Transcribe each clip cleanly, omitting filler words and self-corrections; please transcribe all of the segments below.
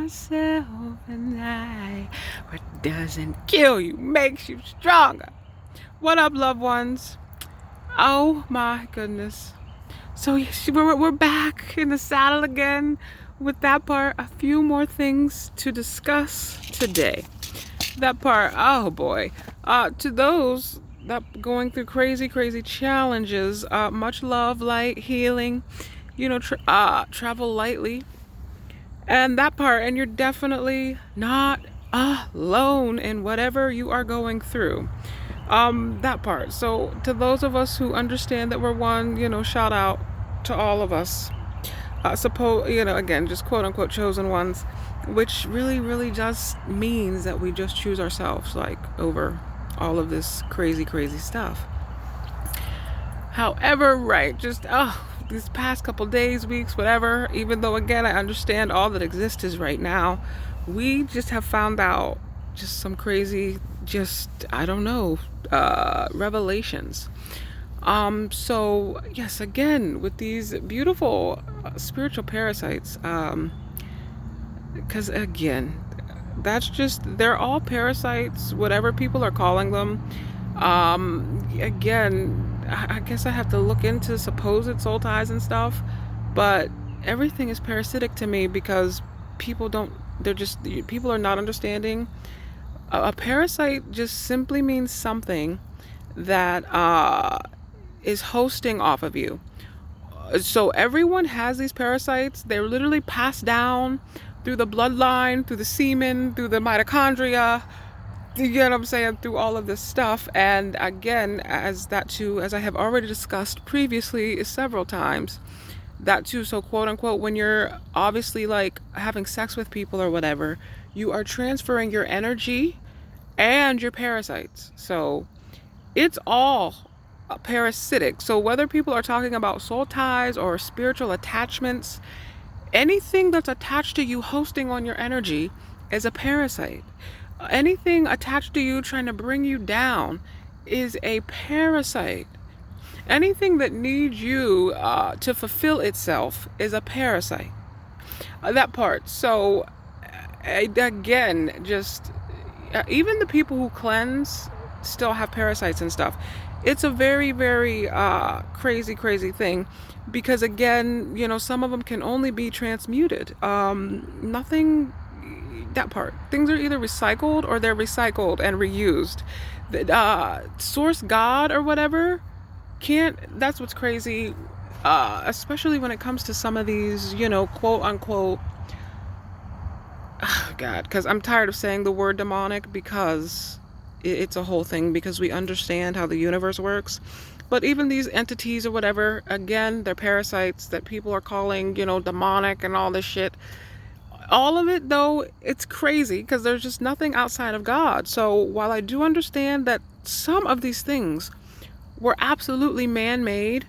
myself and I. What doesn't kill you makes you stronger. What up, loved ones? Oh my goodness. So yes, we're back in the saddle again with that part. A few more things to discuss today. That part, oh boy. To those that going through crazy challenges, much love, light, healing. Travel lightly, and that part. And you're definitely not alone in whatever you are going through. That part. So to those of us who understand that we're one, shout out to all of us. Suppose, again, just quote unquote chosen ones, which really just means that we just choose ourselves, like, over all of this crazy stuff. However, right, just these past couple days, weeks, whatever, even though again I understand all that exists is right now, we just have found out just some crazy, just, I don't know, revelations. So yes, again, with these beautiful spiritual parasites, because again, that's just, they're all parasites, whatever people are calling them. Again, I guess I have to look into supposed soul ties and stuff, but everything is parasitic to me because people don't, people are not understanding. A parasite just simply means something that is hosting off of you. So everyone has these parasites. They're literally passed down through the bloodline, through the semen, through the mitochondria. You get what I'm saying? Through all of this stuff. And again, as I have already discussed previously several times, that too, so quote unquote, when you're obviously like having sex with people or whatever, you are transferring your energy and your parasites. So it's all parasitic. So whether people are talking about soul ties or spiritual attachments, anything that's attached to you hosting on your energy is a parasite. Anything attached to you trying to bring you down is a parasite. Anything that needs you to fulfill itself is a parasite. That part. So again, just even the people who cleanse still have parasites and stuff. It's a very crazy thing, because again, some of them can only be transmuted. Nothing, that part. Things are either recycled or they're recycled and reused. Source God or whatever can't. That's what's crazy, especially when it comes to some of these, quote unquote. Oh God, because I'm tired of saying the word demonic, because it's a whole thing, because we understand how the universe works. But even these entities or whatever, again, they're parasites that people are calling, demonic and all this shit. All of it, though, it's crazy because there's just nothing outside of God. So while I do understand that some of these things were absolutely man-made,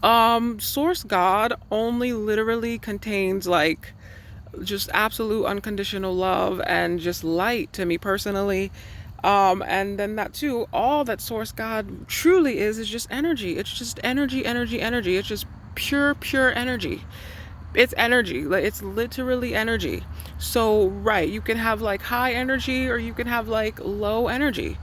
source God only literally contains like just absolute unconditional love and just light to me personally. And then that too, all that source God truly is just energy. It's just energy. It's just pure energy. It's energy. Like, it's literally energy. So right, you can have like high energy or you can have like low energy.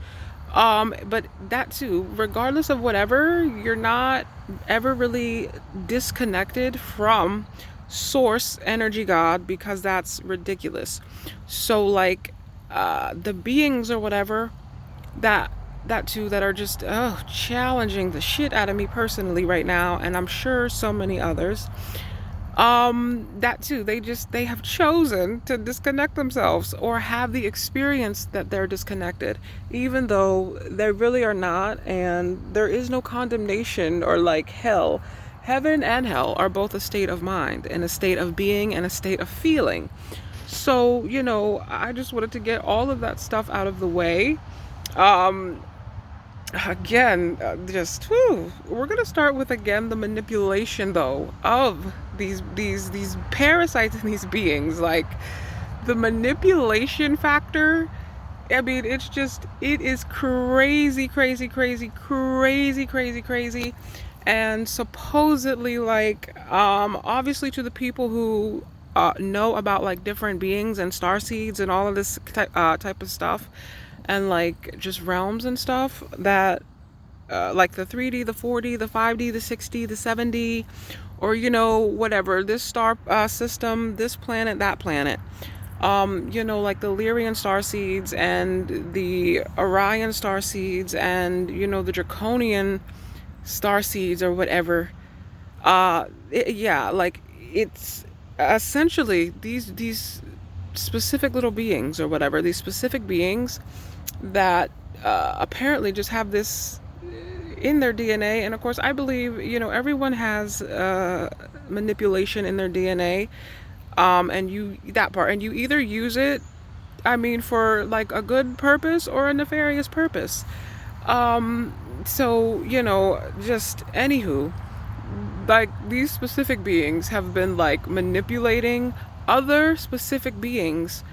But that too, regardless of whatever, you're not ever really disconnected from source energy God, because that's ridiculous. So like the beings or whatever that too, that are just challenging the shit out of me personally right now, and I'm sure so many others, that too, they have chosen to disconnect themselves or have the experience that they're disconnected, even though they really are not. And there is no condemnation or like hell. Heaven and hell are both a state of mind and a state of being and a state of feeling. So I just wanted to get all of that stuff out of the way. Again, just whew, we're gonna start with, again, the manipulation though of these parasites and these beings. Like, the manipulation factor, I mean, it is crazy. And supposedly, like, obviously to the people who know about like different beings and star seeds and all of this type of stuff, and like just realms and stuff that like the 3D, the 4D, the 5D, the 6D, the 7D, or whatever, this star system, this planet, that planet. Like the Lyrian star seeds and the Orion star seeds and the Draconian star seeds or whatever. Yeah, like it's essentially these specific little beings or whatever, these specific beings that apparently just have this in their DNA. And of course, I believe everyone has manipulation in their DNA, and you either use it, I mean, for like a good purpose or a nefarious purpose. So just anywho, like these specific beings have been like manipulating other specific beings.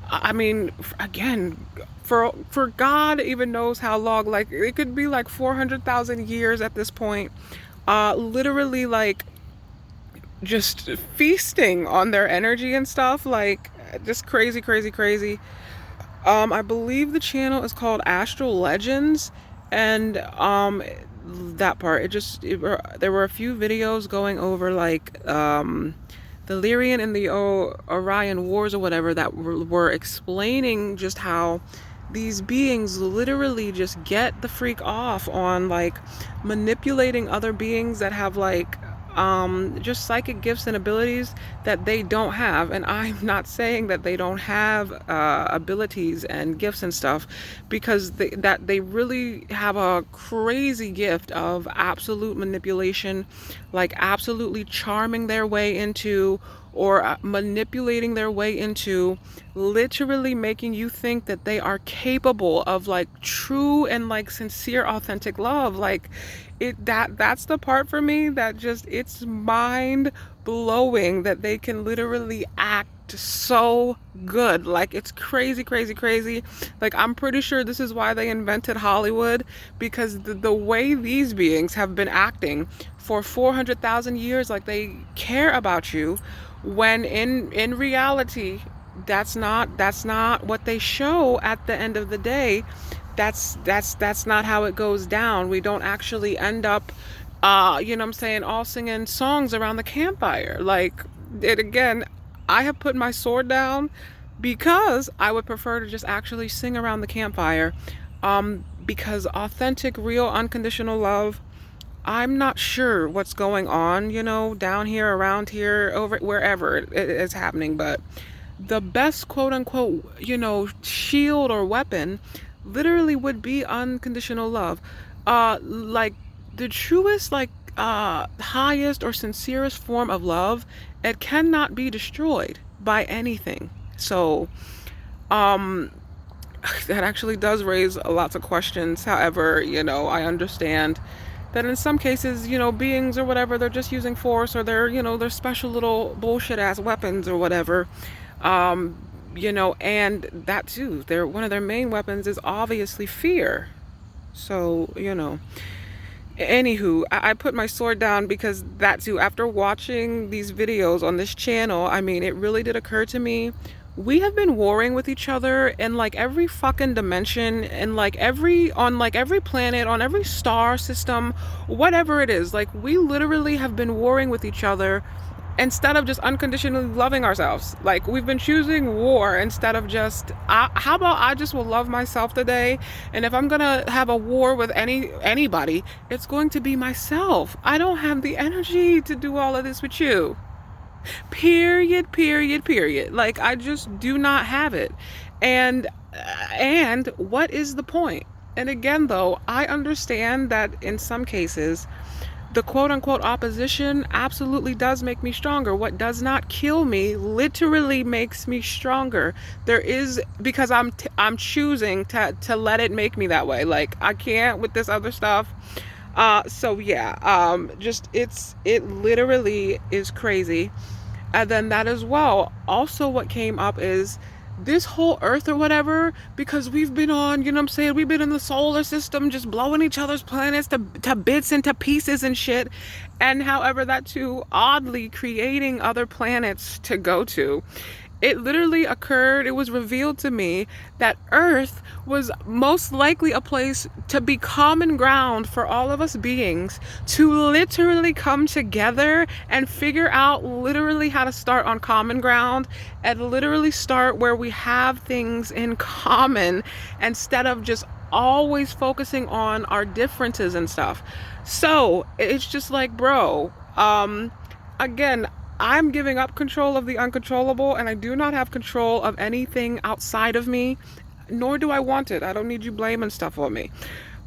I mean, again, for God even knows how long. Like it could be like 400,000 years at this point. Literally, like just feasting on their energy and stuff. Like just crazy, crazy, crazy. I believe the channel is called Astral Legends, and that part, there were a few videos going over like the Lyrian and the Orion Wars or whatever that were explaining just how these beings literally just get the freak off on like manipulating other beings that have like just psychic gifts and abilities that they don't have. And I'm not saying that they don't have abilities and gifts and stuff, because they really have a crazy gift of absolute manipulation, like absolutely charming their way into, or manipulating their way into, literally making you think that they are capable of like true and like sincere authentic love. Like that's the part for me that just, it's mind blowing that they can literally act so good. Like it's crazy, crazy, crazy. Like I'm pretty sure this is why they invented Hollywood, because the way these beings have been acting for 400,000 years, like they care about you, when in reality that's not what they show at the end of the day. That's not how it goes down. We don't actually end up what I'm saying, all singing songs around the campfire. Like it again, I have put my sword down because I would prefer to just actually sing around the campfire, because authentic, real, unconditional love, I'm not sure what's going on, down here, around here, over wherever it is happening, but the best quote unquote, shield or weapon literally would be unconditional love. Like the truest, like highest or sincerest form of love, it cannot be destroyed by anything. So, that actually does raise lots of questions. However, I understand that in some cases, beings or whatever, they're just using force, or they're special little bullshit ass weapons or whatever. And that too, one of their main weapons is obviously fear. So, anywho, I put my sword down because that too, after watching these videos on this channel, I mean, it really did occur to me, we have been warring with each other in like every fucking dimension, and like on like every planet, on every star system, whatever it is. Like we literally have been warring with each other instead of just unconditionally loving ourselves. Like we've been choosing war instead of just, how about I just will love myself today, and if I'm gonna have a war with anybody, it's going to be myself. I don't have the energy to do all of this with you. Period, period, period. Like I just do not have it. And what is the point? And again though, I understand that in some cases the quote unquote opposition absolutely does make me stronger. What does not kill me literally makes me stronger. There is, because I'm choosing to let it make me that way. Like I can't with this other stuff. So yeah, just it literally is crazy. And then that as well, also what came up is this whole earth or whatever, because we've been on, you know what I'm saying, we've been in the solar system just blowing each other's planets to bits and to pieces and shit. And however, that too, oddly creating other planets to go to. It literally occurred, it was revealed to me that Earth was most likely a place to be common ground for all of us beings to literally come together and figure out literally how to start on common ground and literally start where we have things in common instead of just always focusing on our differences and stuff. So it's just like, bro, again, I'm giving up control of the uncontrollable, and I do not have control of anything outside of me, nor do I want it. I don't need you blaming stuff on me.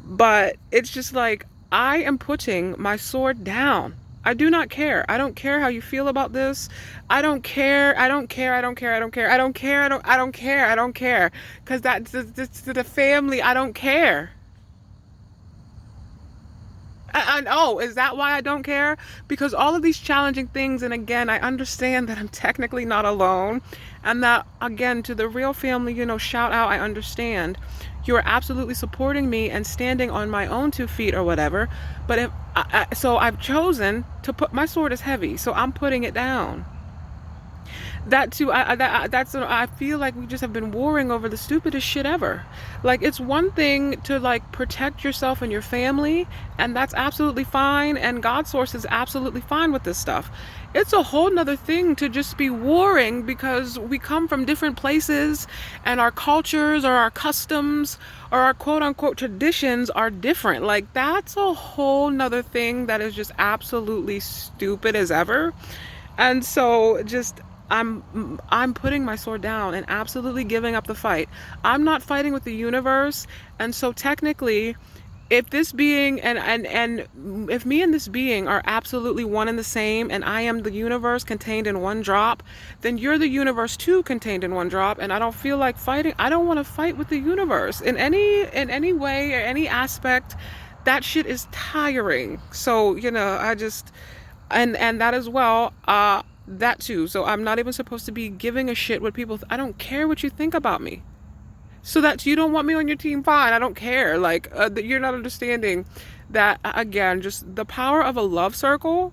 But it's just like, I am putting my sword down. I do not care. I don't care how you feel about this. I don't care. I don't care. I don't care. I don't care. I don't care. I don't care. I don't care. Because that's the family. I don't care. And oh, is that why I don't care? Because all of these challenging things, and again, I understand that I'm technically not alone, and that, again, to the real family, you know, shout out, I understand. You are absolutely supporting me and standing on my own 2 feet or whatever. But so I've chosen to put my sword is heavy, so I'm putting it down. That too, I feel like we just have been warring over the stupidest shit ever. Like, it's one thing to like protect yourself and your family, and that's absolutely fine, and God source is absolutely fine with this stuff. It's a whole nother thing to just be warring because we come from different places and our cultures or our customs or our quote unquote traditions are different. Like, that's a whole nother thing that is just absolutely stupid as ever. And so just I'm putting my sword down and absolutely giving up the fight. I'm not fighting with the universe, and so technically, if this being and if me and this being are absolutely one and the same, and I am the universe contained in one drop, then you're the universe too contained in one drop, and I don't feel like fighting. I don't want to fight with the universe in any way or any aspect. That shit is tiring. So, you know, I just and that as well, that too. So I'm not even supposed to be giving a shit what people I don't care what you think about me. So that you don't want me on your team, fine, I don't care. Like, you're not understanding that, again, just the power of a love circle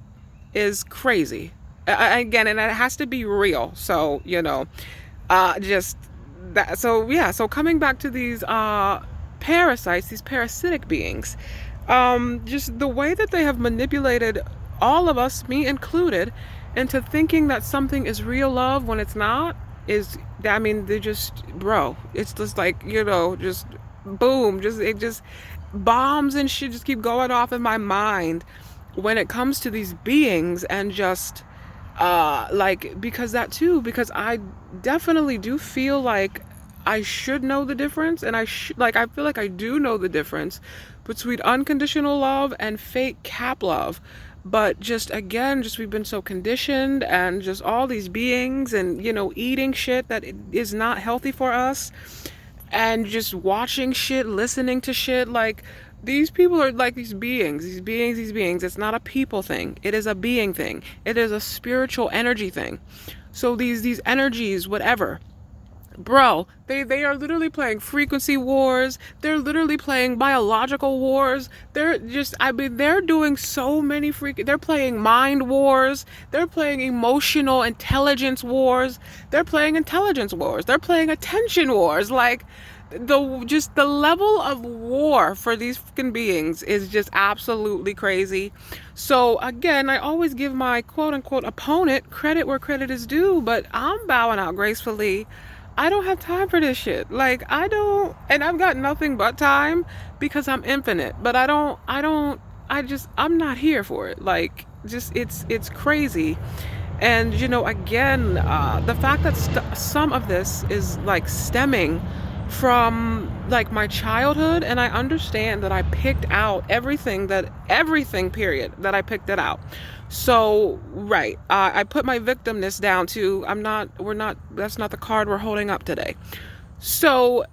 is crazy. Again, and it has to be real. So, you know, just that. So yeah, so coming back to these parasites, these parasitic beings, just the way that they have manipulated all of us, me included, into thinking that something is real love when it's not, is, I mean, they just, bro, it's just like, you know, just boom, just, it just, bombs and shit just keep going off in my mind when it comes to these beings. And just, like, because that too, because I definitely do feel like I should know the difference, and like, I feel like I do know the difference between unconditional love and fake cap love. But just, again, just we've been so conditioned, and just all these beings, and, you know, eating shit that is not healthy for us, and just watching shit, listening to shit. Like, these people are like these beings. It's not a people thing. It is a being thing. It is a spiritual energy thing. So these energies, whatever, bro, they are literally playing frequency wars. They're literally playing biological wars. They're just, I mean, they're doing so many they're playing mind wars. They're playing emotional intelligence wars. They're playing intelligence wars. They're playing attention wars. Like, the level of war for these fucking beings is just absolutely crazy. So again, I always give my quote unquote opponent credit where credit is due, but I'm bowing out gracefully. I don't have time for this shit. Like, I don't, and I've got nothing but time because I'm infinite, but I'm not here for it. Like, just, it's crazy. And, you know, again, the fact that some of this is like stemming from like my childhood, and I understand that I picked out everything period, that I picked it out. So right, I put my victimness down too. That's not the card we're holding up today. So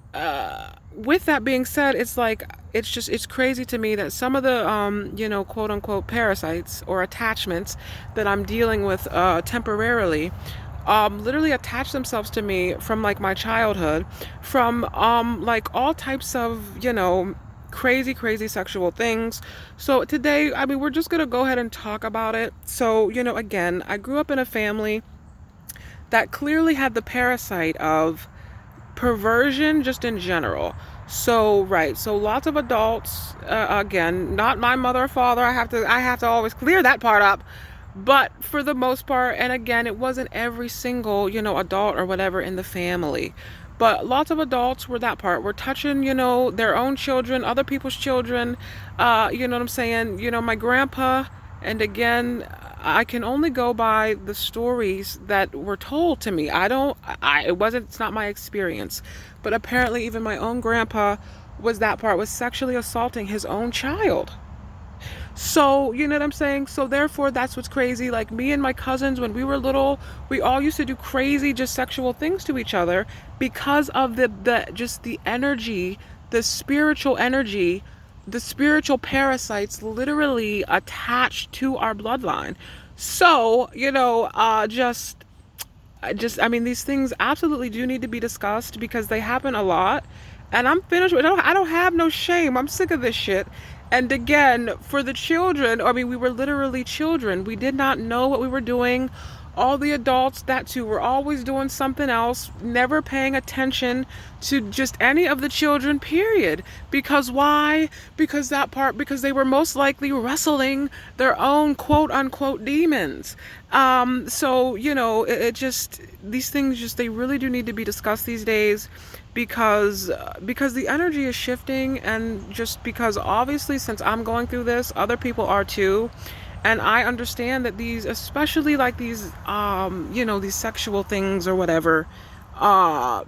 with that being said, it's like, it's crazy to me that some of the you know, quote unquote parasites or attachments that I'm dealing with temporarily literally attach themselves to me from like my childhood, from like all types of, crazy sexual things. So today, I mean, we're just gonna go ahead and talk about it. So, again, I grew up in a family that clearly had the parasite of perversion just in general. So right, so lots of adults, again, not my mother or father. I have to always clear that part up. But for the most part, and again, it wasn't every single, adult or whatever in the family. But lots of adults were that part. Were touching, their own children, other people's children. You know what I'm saying? My grandpa, and again, I can only go by the stories that were told to me. It's not my experience. But apparently even my own grandpa was sexually assaulting his own child. So, you know what I'm saying? So therefore that's what's crazy. Like me and my cousins when we were little, we all used to do crazy just sexual things to each other because of the just the energy, the spiritual energy, the spiritual parasites literally attached to our bloodline. So, I mean, these things absolutely do need to be discussed because they happen a lot. And I'm finished with I don't have no shame. I'm sick of this shit. And again, for the children, I mean, we were literally children. We did not know what we were doing. All the adults, that too, were always doing something else, never paying attention to just any of the children, period. Because why? Because they were most likely wrestling their own quote unquote demons. So, these things they really do need to be discussed these days because the energy is shifting, and just because obviously since I'm going through this, other people are too. And I understand that these, especially like these, these sexual things or whatever,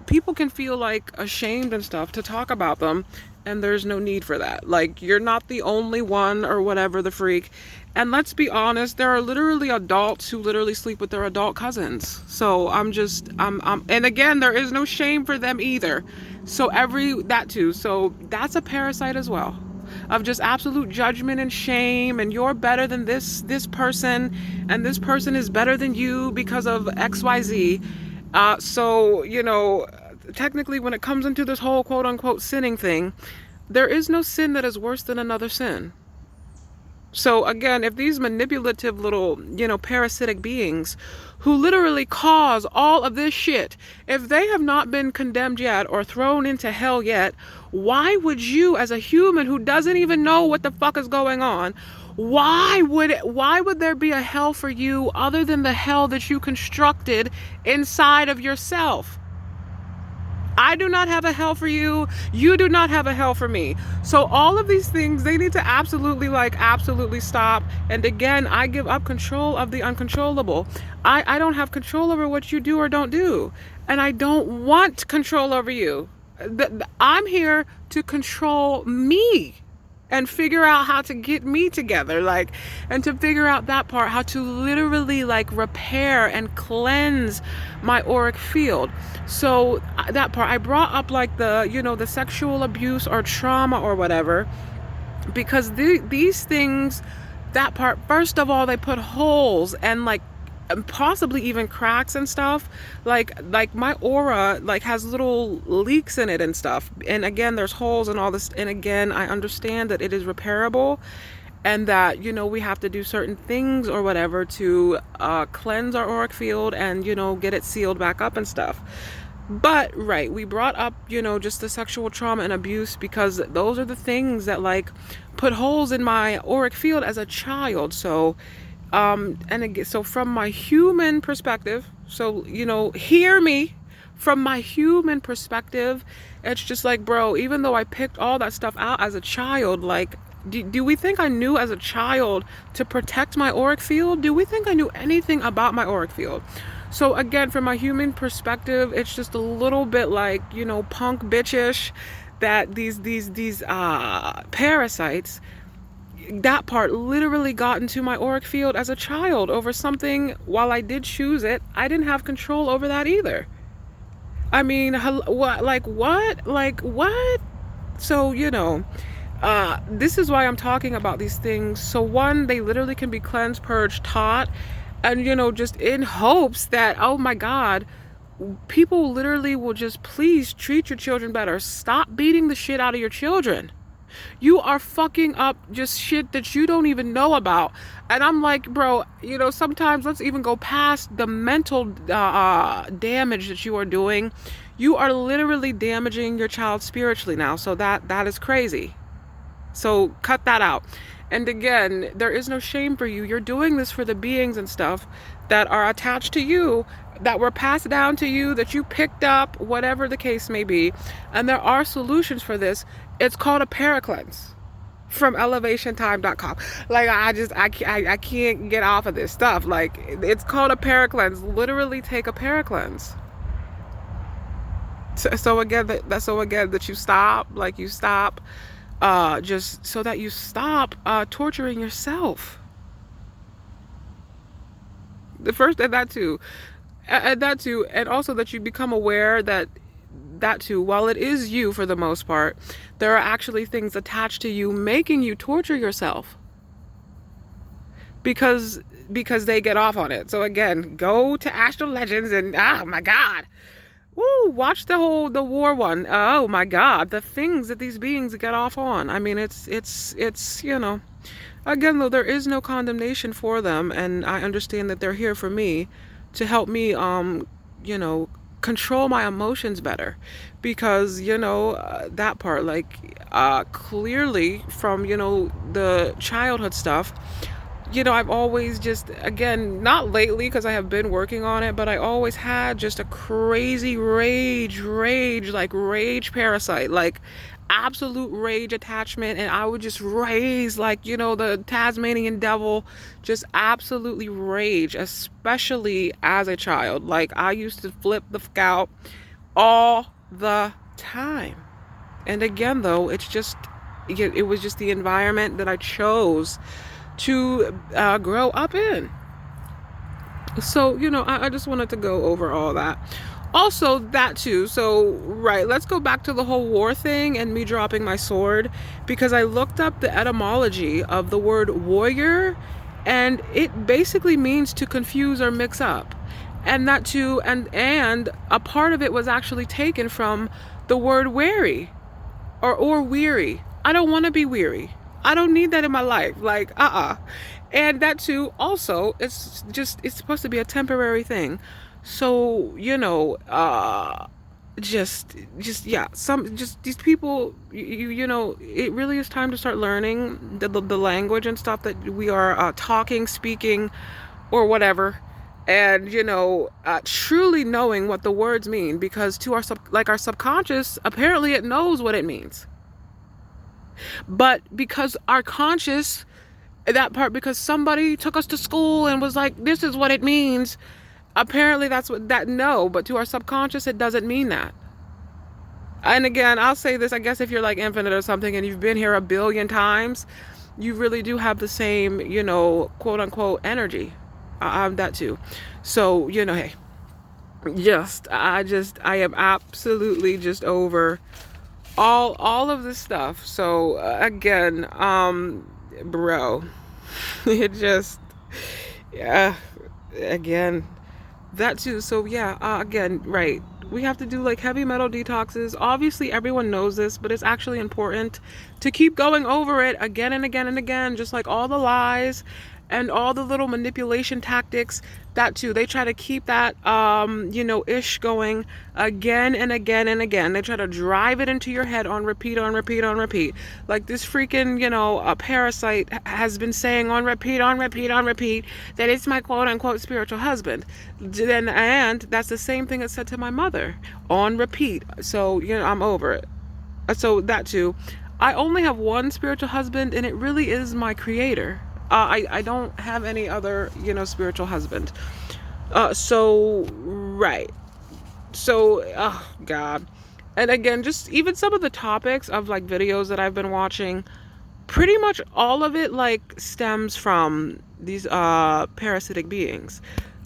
people can feel like ashamed and stuff to talk about them. And there's no need for that. Like, you're not the only one or whatever the freak. And let's be honest, there are literally adults who literally sleep with their adult cousins. So and again, there is no shame for them either. So that too. So that's a parasite as well, of just absolute judgment and shame, and you're better than this person, and this person is better than you because of XYZ. So technically when it comes into this whole quote unquote sinning thing, there is no sin that is worse than another sin. So again, if these manipulative little, parasitic beings who literally cause all of this shit, if they have not been condemned yet or thrown into hell yet, why would you, as a human who doesn't even know what the fuck is going on, why would there be a hell for you other than the hell that you constructed inside of yourself? I do not have a hell for you. You do not have a hell for me. So all of these things, they need to absolutely stop. And again, I give up control of the uncontrollable. I don't have control over what you do or don't do. And I don't want control over you. I'm here to control me and figure out how to get me together, and to figure out that part, how to literally repair and cleanse my auric field. So that part, I brought up the sexual abuse or trauma or whatever, because these things, that part, first of all, they put holes and possibly even cracks and stuff, like my aura has little leaks in it and stuff, and again there's holes and all this, and again I understand that it is repairable, and that we have to do certain things or whatever to cleanse our auric field and get it sealed back up and stuff. But right, we brought up just the sexual trauma and abuse because those are the things that put holes in my auric field as a child. So and again, so from my human perspective, so hear me, from my human perspective, it's just bro, even though I picked all that stuff out as a child, do we think I knew as a child to protect my auric field? Do we think I knew anything about my auric field? So again, from my human perspective, it's just a little bit punk bitchish that these parasites, that part literally got into my auric field as a child over something. While I did choose it, I didn't have control over that either. I mean, what? So, this is why I'm talking about these things. So one, they literally can be cleansed, purged, taught, And, just in hopes that, oh my God, people literally will just please treat your children better. Stop beating the shit out of your children. You are fucking up just shit that you don't even know about. And I'm like, bro, sometimes let's even go past the mental damage that you are doing. You are literally damaging your child spiritually now. So that is crazy. So cut that out. And again, there is no shame for you. You're doing this for the beings and stuff that are attached to you, that were passed down to you, that you picked up, whatever the case may be. And there are solutions for this. It's called a paracleanse from elevationtime.com. Like, I can't get off of this stuff. Like, it's called a paracleanse. Literally take a paracleanse. So again, that you stop, like you stop, just so that you stop torturing yourself. The first, and that too, and also that you become aware that too, while it is you for the most part, there are actually things attached to you making you torture yourself because they get off on it. So again, go to Astral Legends and oh my God. Woo, watch the war one. Oh my God, the things that these beings get off on. I mean, it's again, though, there is no condemnation for them, and I understand that they're here for me to help me control my emotions better, because that part, like, clearly from the childhood stuff, I've always just, again, not lately because I have been working on it, but I always had just a crazy rage, like rage parasite, like absolute rage attachment. And I would just rage like, the Tasmanian devil, just absolutely rage, especially as a child. Like, I used to flip the fuck out all the time. And again, though, it was just the environment that I chose to grow up in. So, I just wanted to go over all that. Also, that too. So, right, let's go back to the whole war thing and me dropping my sword, because I looked up the etymology of the word warrior, and it basically means to confuse or mix up. And that too, and a part of it was actually taken from the word weary or weary. I don't want to be weary. I don't need that in my life. Like, And that too, also, it's supposed to be a temporary thing. So, just these people, it really is time to start learning the language and stuff that we are talking, speaking, or whatever. And, truly knowing what the words mean, because to our subconscious, apparently it knows what it means. But because our conscious, because somebody took us to school and was like, this is what it means, apparently no, but to our subconscious, it doesn't mean that. And again, I'll say this, I guess if you're like infinite or something and you've been here a billion times, you really do have the same, quote unquote energy. That too. So, hey, I am absolutely just over all of this stuff. So again, bro, it just, yeah, again, that too. So yeah, again, right, we have to do like heavy metal detoxes. Obviously everyone knows this, but it's actually important to keep going over it again and again and again, just like all the lies and all the little manipulation tactics. That too, they try to keep that ish going again and again and again. They try to drive it into your head on repeat, like this freaking a parasite has been saying on repeat, that it's my quote unquote spiritual husband. And that's the same thing it said to my mother on repeat. So I'm over it. So that too, I only have one spiritual husband, and it really is my creator. I don't have any other, spiritual husband. So, right. So, oh, God. And again, just even some of the topics of, like, videos that I've been watching, pretty much all of it, like, stems from these, parasitic beings.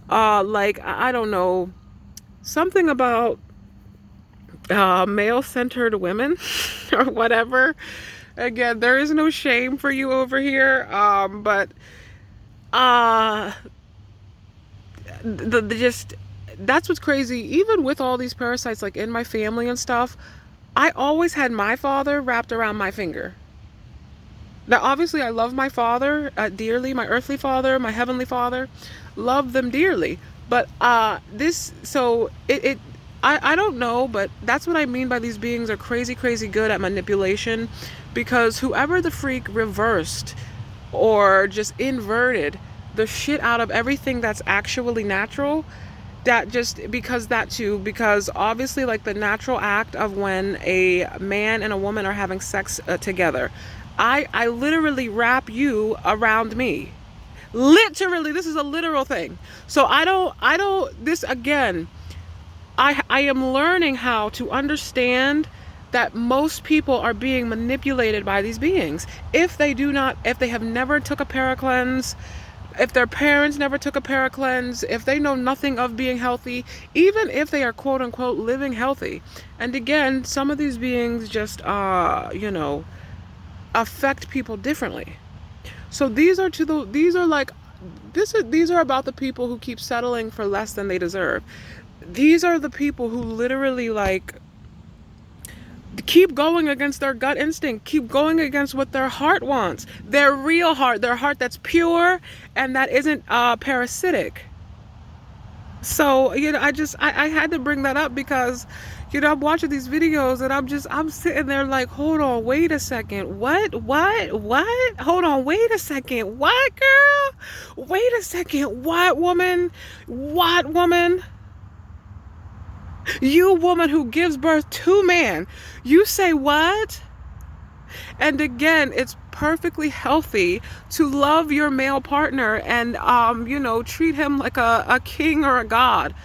Like, I don't know, something about, male-centered women, or whatever. Again, there is no shame for you over here, but the just that's what's crazy. Even with all these parasites, like in my family and stuff, I always had my father wrapped around my finger. Now, obviously, I love my father dearly, my earthly father, my heavenly father, love them dearly. But I don't know, but that's what I mean by these beings are crazy, crazy good at manipulation, because whoever the freak reversed or just inverted the shit out of everything that's actually natural, that just because that too, because obviously like the natural act of when a man and a woman are having sex together, I literally wrap you around me, literally. This is a literal thing. So I don't this again, I am learning how to understand that most people are being manipulated by these beings. If they have never took a paracleanse, if their parents never took a paracleanse, if they know nothing of being healthy, even if they are quote unquote living healthy. And again, some of these beings just, affect people differently. So these are like, these are about the people who keep settling for less than they deserve. These are the people who literally like keep going against their gut instinct, keep going against what their heart wants, their real heart, their heart that's pure and that isn't parasitic. So, I had to bring that up because, I'm watching these videos and I'm sitting there like, hold on, wait a second. What? Hold on, wait a second. What, girl? Wait a second. What, woman? What, woman? You, woman who gives birth to man. You say what? And again, it's perfectly healthy to love your male partner and, treat him like a king or a god.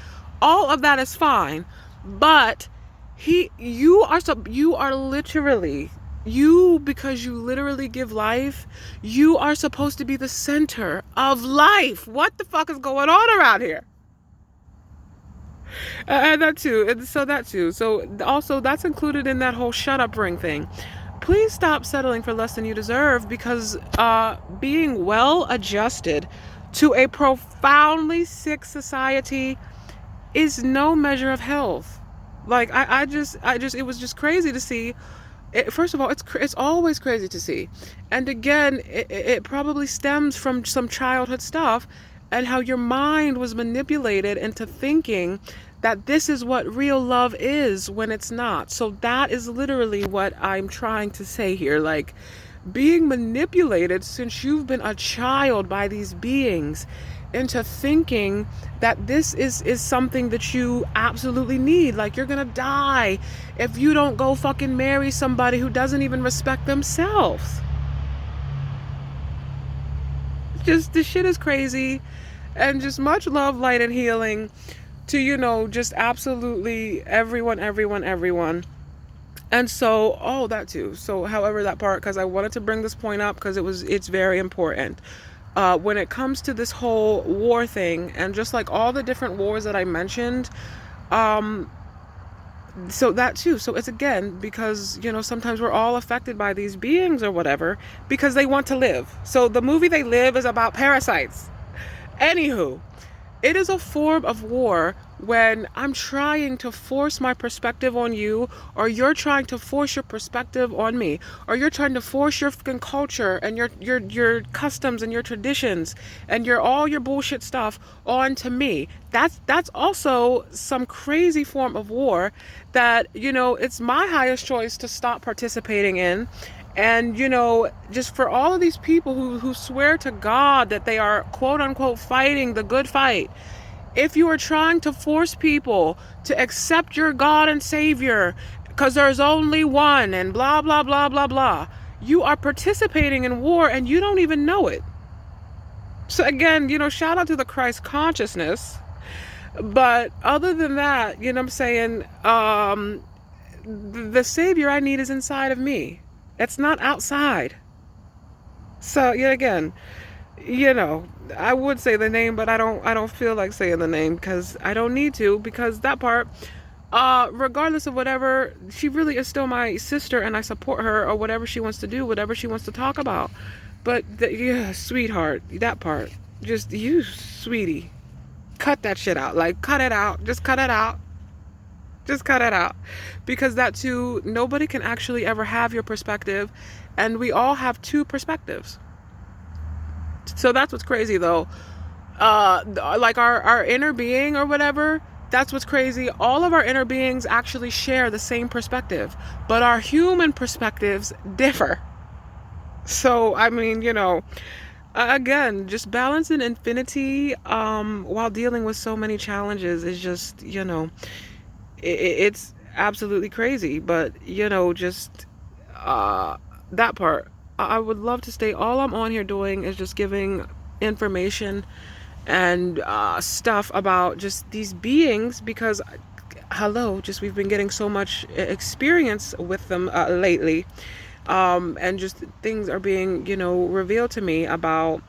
All of that is fine. But you are literally, because you literally give life, you are supposed to be the center of life. What the fuck is going on around here? And that too. And so that too. So also that's included in that whole shut up ring thing. Please stop settling for less than you deserve, because being well adjusted to a profoundly sick society is no measure of health. Like it was just crazy to see. First of all, it's always crazy to see, and again, it probably stems from some childhood stuff, and how your mind was manipulated into thinking that this is what real love is when it's not. So that is literally what I'm trying to say here. Like, being manipulated since you've been a child by these beings into thinking that this is something that you absolutely need. Like, you're gonna die if you don't go fucking marry somebody who doesn't even respect themselves. Just, this shit is crazy. And just much love, light, and healing to, just absolutely everyone. And so, oh, that too. So, however, that part, because I wanted to bring this point up because it's very important. When it comes to this whole war thing, and just like all the different wars that I mentioned, so that too. So it's again because, sometimes we're all affected by these beings or whatever because they want to live. So the movie They Live is about parasites. Anywho, it is a form of war when I'm trying to force my perspective on you, or you're trying to force your perspective on me, or you're trying to force your fucking culture and your customs and your traditions and all your bullshit stuff onto me. That's also some crazy form of war that, it's my highest choice to stop participating in. And, just for all of these people who swear to God that they are quote unquote fighting the good fight, if you are trying to force people to accept your God and Savior because there's only one and blah, blah, blah, blah, blah, you are participating in war and you don't even know it. So again, shout out to the Christ consciousness. But other than that, I'm saying, the Savior I need is inside of me. It's not outside. So yet again, I would say the name, but I don't feel like saying the name because I don't need to, because that part, regardless of whatever, she really is still my sister and I support her, or whatever she wants to do, whatever she wants to talk about. But yeah, sweetheart, that part, just you, sweetie. Cut that shit out. Like, cut it out. Just cut it out. Just cut it out. Because that too, nobody can actually ever have your perspective. And we all have two perspectives. So that's what's crazy though. Like our inner being or whatever, that's what's crazy. All of our inner beings actually share the same perspective, but our human perspectives differ. So, I mean, again, just balance and infinity while dealing with so many challenges is just, it's absolutely crazy. But, just that part. I would love to stay. All I'm on here doing is just giving information and stuff about just these beings because, hello, just we've been getting so much experience with them lately. And just things are being, revealed to me about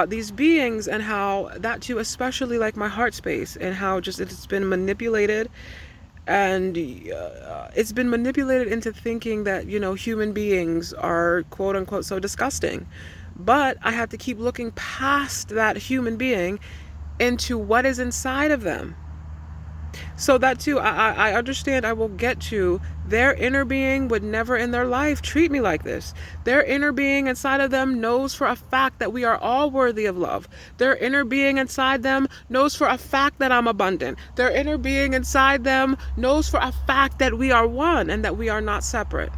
these beings and how that too, especially like my heart space and how just it's been manipulated and it's been manipulated into thinking that, human beings are quote unquote so disgusting. But I have to keep looking past that human being into what is inside of them. So that too, I understand. I will get to their inner being would never in their life treat me like this. Their inner being inside of them knows for a fact that we are all worthy of love. Their inner being inside them knows for a fact that I'm abundant. Their inner being inside them knows for a fact that we are one and that we are not separate.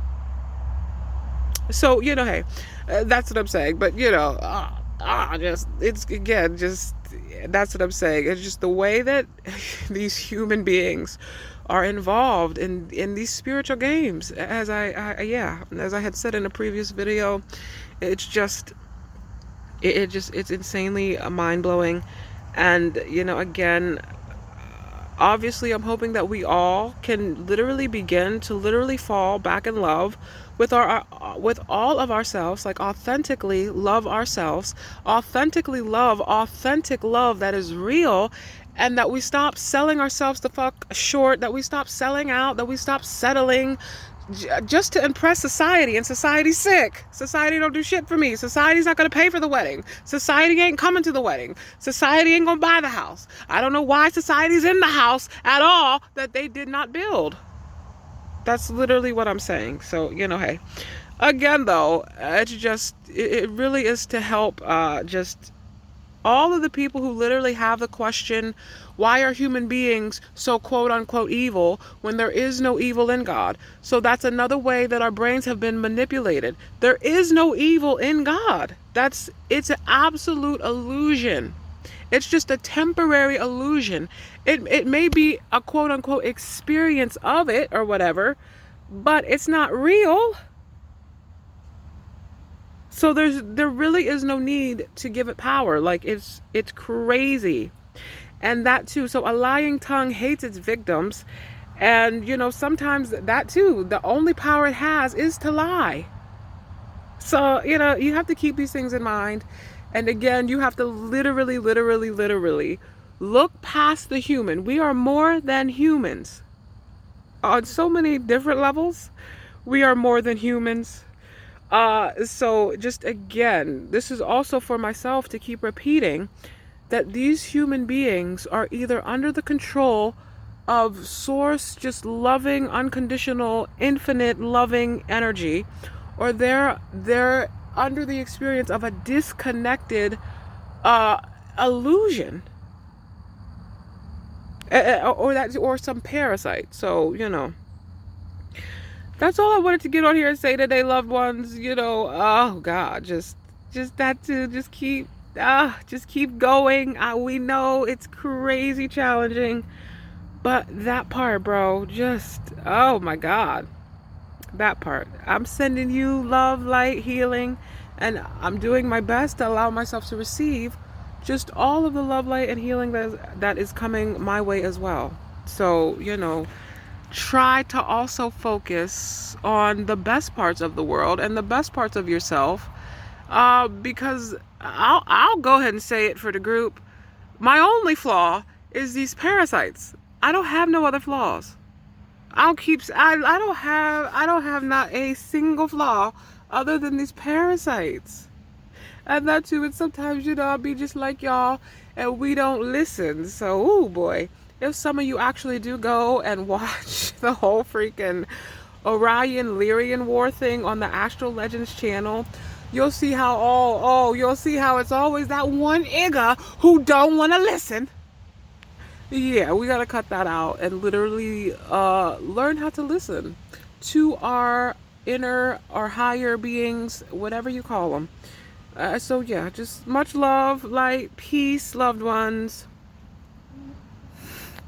So, hey, that's what I'm saying. But, it's again, just, that's what I'm saying. It's just the way that these human beings are involved in these spiritual games. As as I had said in a previous video, it's just, it's insanely mind-blowing. And, again, obviously I'm hoping that we all can literally begin to literally fall back in love with with all of ourselves, like authentically love ourselves, authentically love authentic love that is real, and that we stop selling ourselves the fuck short, that we stop selling out, that we stop settling just to impress society. And society's sick. Society don't do shit for me. Society's not going to pay for the wedding. Society ain't coming to the wedding. Society ain't going to buy the house. I don't know why society's in the house at all that they did not build. That's literally what I'm saying. So, hey, again, though, it's just, it really is to help just all of the people who literally have the question, why are human beings so quote unquote evil when there is no evil in God? So that's another way that our brains have been manipulated. There is no evil in God. It's an absolute illusion. It's just a temporary illusion. It may be a quote unquote experience of it or whatever, but it's not real. So there really is no need to give it power. Like it's crazy. And that too. So a lying tongue hates its victims. And sometimes that too, the only power it has is to lie. So, you have to keep these things in mind. And again, you have to literally look past the human. We are more than humans. On so many different levels, we are more than humans. So just again, this is also for myself to keep repeating that these human beings are either under the control of source, just loving, unconditional, infinite loving energy, or they're under the experience of a disconnected illusion, or some parasite. So that's all I wanted to get on here and say today, loved ones. Oh God, just that too. Just keep going. We know it's crazy challenging, but that part, bro, just, oh my God. That part. I'm sending you love, light, healing, and I'm doing my best to allow myself to receive just all of the love, light, and healing that is coming my way as well. So, try to also focus on the best parts of the world and the best parts of yourself, because I'll go ahead and say it for the group. My only flaw is these parasites. I don't have no other flaws. I don't have not a single flaw other than these parasites. And that too, and sometimes, I'll be just like y'all and we don't listen. So, oh boy, if some of you actually do go and watch the whole freaking Orion Lyrian War thing on the Astral Legends channel, you'll see how you'll see how it's always that one Igga who don't want to listen. Yeah, we gotta cut that out and literally learn how to listen to our inner or higher beings, whatever you call them. So yeah, just much love, light, peace, loved ones.